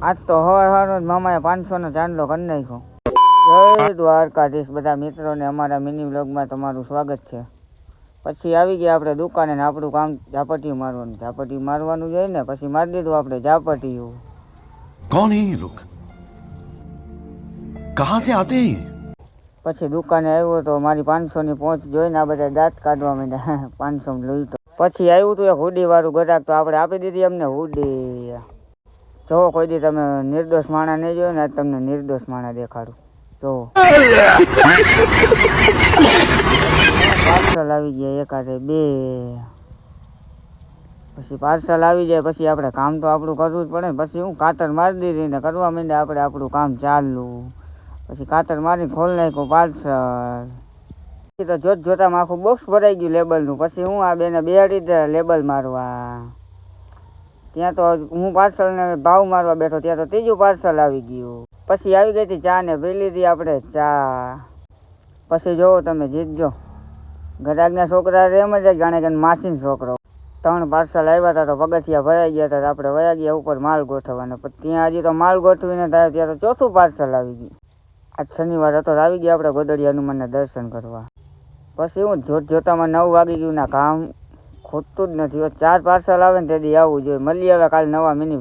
આજ તો હવાર મામાએ 500નો ચાંદલો કરી નાખ્યો. જય દ્વારકાધીશ. બધા મિત્રોને અમારા મિની વ્લોગમાં તમારું સ્વાગત છે. પછી આવી ગયા આપણે દુકાને ને આપણું કામ ઝાપટીયું મારવાનું. ઝાપટીયું મારવાનું જોઈએ ને, પછી મારી દીધું આપણે ઝાપટીયું. कौन है ये लोग? कहाँ से आते हैं? પછી દુકાને આવ્યો તો મારી 500ની પહોંચ જોઈને આ બધા દાંત કાઢવા માંડ્યા. 500 લઈ તો પછી આવ્યું હતું એક હુડી વાળું ગ્રાહક, તો આપણે આપી દીધી એમને હુડી. જો કોઈ દી તમે નિર્દોષ માણા નહીં જોયો ને, આજ તમને નિર્દોષ માણા દેખાડું. જો પાર્સલ આવી ગયા એકાદે બે, પછી પાર્સલ આવી જાય પછી આપણે કામ તો આપણું કરવું જ પડે ને. પછી હું કાતર મારી દીધી ને કરવા માંડ્યા આપણે આપણું કામ ચાલુ. પછી કાતર મારી ખોલી નાખ્યું પાર્સલ. તો જોતામાં આખું બોક્સ ભરાઈ ગયું લેબલનું. પછી હું આ બેને બેહાડી લેબલ મારવા. ત્યાં તો હું પાર્સલને ભાવ મારવા બેઠો, ત્યાં તો ત્રીજું પાર્સલ આવી ગયું. પછી આવી ગઈ હતી ચા ને પી લીધી આપણે ચા. પછી જોવો તમે જીતજો, ગરાગના છોકરા એમ જ જાણે કે માસીનો છોકરો. 3 પાર્સલ આવ્યા હતા તો પગથિયા ભરાઈ ગયા હતા. આપણે વયા ગયા ઉપર માલ ગોઠવવાનો. પછી ત્યાં હજી તો માલ ગોઠવીને થાય ત્યાં તો 4થું પાર્સલ આવી ગયું. આજ શનિવાર હતો તો આવી ગયા આપણે ગોદડી હનુમાનના દર્શન કરવા. પછી હું જોતામાં 9 વાગી ગયું ના કામ ખૂટતું જ નથી. 4 પાર્સલ આવે ને તેથી આવવું જોઈએ. મળીએ હવે કાલે નવા મિની